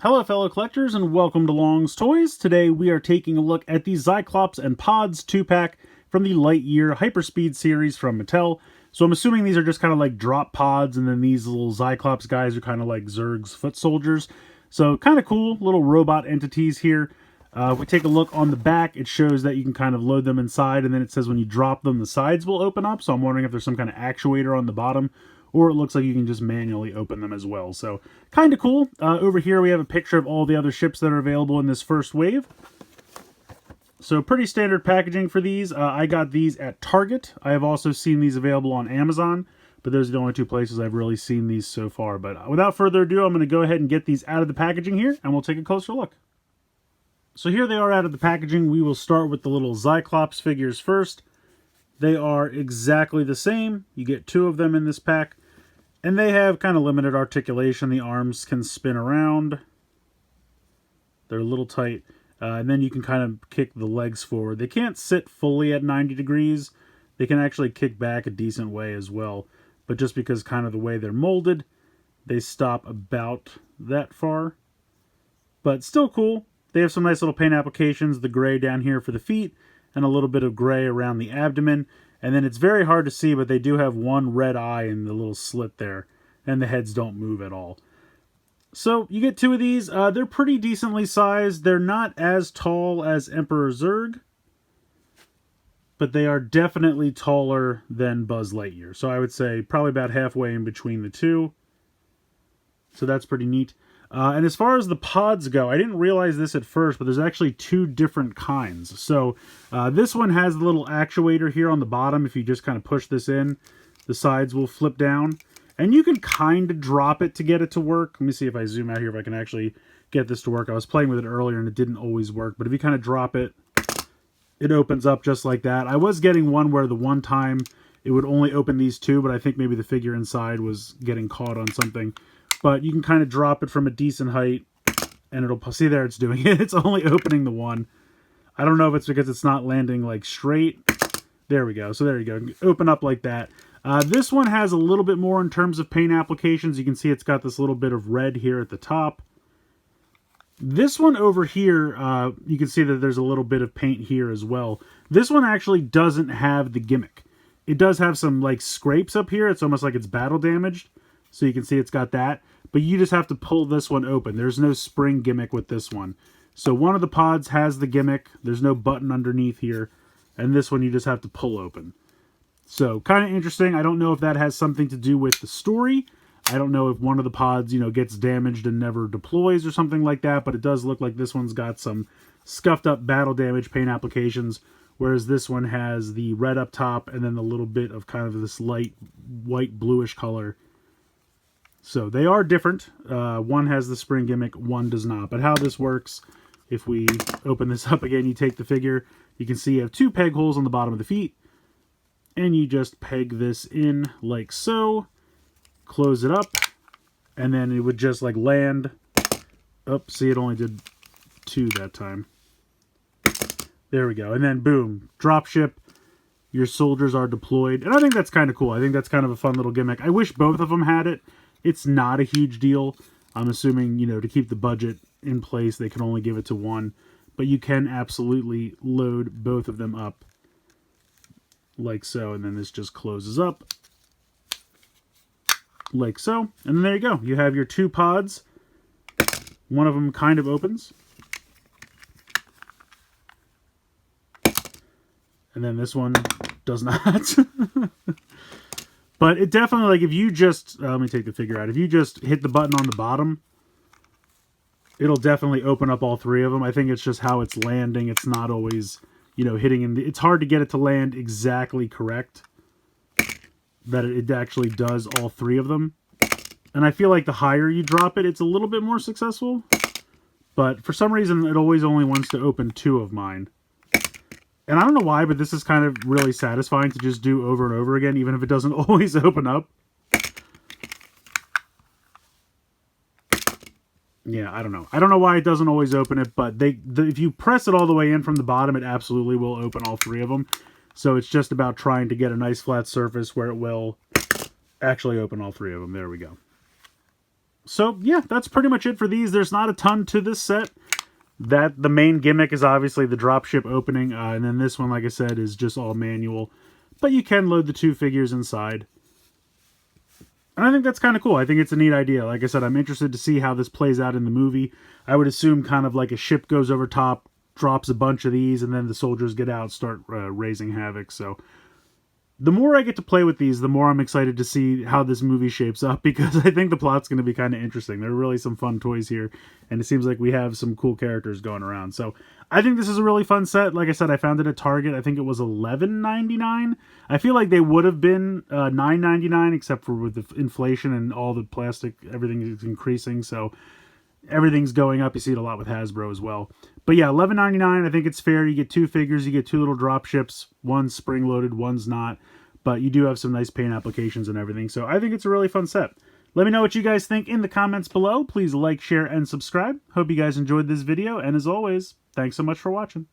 Hello fellow collectors and welcome to Long's Toys. Today we are taking a look at the Zyclops and Pods 2-pack from the Lightyear Hyperspeed series from Mattel. So I'm assuming these are just kind of like drop pods, and then these little Zyclops guys are kind of like Zurg's foot soldiers. So kind of cool little robot entities here. If we take a look on the back, it shows that you can kind of load them inside, and then it says when you drop them the sides will open up. So I'm wondering if there's some kind of actuator on the bottom, or it looks like you can just manually open them as well. So kind of cool. Over here we have a picture of all the other ships that are available in this first wave. So pretty standard packaging for these. I got these at Target. I have also seen these available on Amazon, but those are the only two places I've really seen these so far. But without further ado, I'm going to go ahead and get these out of the packaging here, and we'll take a closer look. So here they are out of the packaging. We will start with the little Zyclops figures first. They are exactly the same. You get two of them in this pack. And they have kind of limited articulation. The arms can spin around. They're a little tight. And then you can kind of kick the legs forward. They can't sit fully at 90 degrees. They can actually kick back a decent way as well. But just because kind of the way they're molded, they stop about that far. But still cool. They have some nice little paint applications. The gray down here for the feet, and a little bit of gray around the abdomen. And then it's very hard to see, but they do have one red eye in the little slit there. And the heads don't move at all. So you get two of these. They're pretty decently sized. They're not as tall as Emperor Zurg, but they are definitely taller than Buzz Lightyear. So I would say probably about halfway in between the two. So that's pretty neat. And as far as the pods go, I didn't realize this at first, but there's actually two different kinds. So this one has the little actuator here on the bottom. If you just kind of push this in, the sides will flip down. And you can kind of drop it to get it to work. Let me see if I zoom out here if I can actually get this to work. I was playing with it earlier and it didn't always work. But if you kind of drop it, it opens up just like that. I was getting one where the one time it would only open these two, but I think maybe the figure inside was getting caught on something. But you can kind of drop it from a decent height, and it'll... See there, it's doing it. It's only opening the one. I don't know if it's because it's not landing, like, straight. There we go. So there you go. Open up like that. This one has a little bit more in terms of paint applications. You can see it's got this little bit of red here at the top. This one over here, you can see that there's a little bit of paint here as well. This one actually doesn't have the gimmick. It does have some, like, scrapes up here. It's almost like it's battle damaged. So you can see it's got that. But you just have to pull this one open. There's no spring gimmick with this one. So one of the pods has the gimmick. There's no button underneath here. And this one you just have to pull open. So kind of interesting. I don't know if that has something to do with the story. I don't know if one of the pods, you know, gets damaged and never deploys or something like that. But it does look like this one's got some scuffed up battle damage paint applications. Whereas this one has the red up top and then the little bit of kind of this light white bluish color. So they are different. One has the spring gimmick, one does not. But how this works, if we open this up again, you take the figure, you can see you have two peg holes on the bottom of the feet. And you just peg this in like so. Close it up. And then it would just like land. Oh, see, it only did two that time. There we go. And then boom, drop ship. Your soldiers are deployed. And I think that's kind of cool. I think that's kind of a fun little gimmick. I wish both of them had it. It's not a huge deal. I'm assuming, you know, to keep the budget in place, they can only give it to one. But you can absolutely load both of them up like so. And then this just closes up like so. And then there you go. You have your two pods. One of them kind of opens. And then this one does not. But it definitely, like, if you just... let me take the figure out. If you just hit the button on the bottom, it'll definitely open up all three of them. I think it's just how it's landing. It's not always, you know, hitting in the... It's hard to get it to land exactly correct. That it actually does all three of them. And I feel like the higher you drop it, it's a little bit more successful. But for some reason, it always only wants to open two of mine. And I don't know why, but this is kind of really satisfying to just do over and over again, even if it doesn't always open up. Yeah, I don't know. I don't know why it doesn't always open it, but if you press it all the way in from the bottom, it absolutely will open all three of them. So it's just about trying to get a nice flat surface where it will actually open all three of them. There we go. So yeah, that's pretty much it for these. There's not a ton to this set. That the main gimmick is obviously the dropship opening, and then this one, like I said, is just all manual. But you can load the 2 figures inside. And I think that's kind of cool. I think it's a neat idea. Like I said, I'm interested to see how this plays out in the movie. I would assume kind of like a ship goes over top, drops a bunch of these, and then the soldiers get out, start raising havoc. So the more I get to play with these, the more I'm excited to see how this movie shapes up, because I think the plot's going to be kind of interesting. There are really some fun toys here, and it seems like we have some cool characters going around. So I think this is a really fun set. Like I said, I found it at Target. I think it was $11.99. I feel like they would have been $9.99, except for with the inflation and all the plastic, everything is increasing. So everything's going up. You see it a lot with Hasbro as well. But yeah, $11.99, I think it's fair. You get 2 figures, you get 2 little drop ships. One's spring-loaded, one's not. But you do have some nice paint applications and everything. So I think it's a really fun set. Let me know what you guys think in the comments below. Please like, share, and subscribe. Hope you guys enjoyed this video. And as always, thanks so much for watching.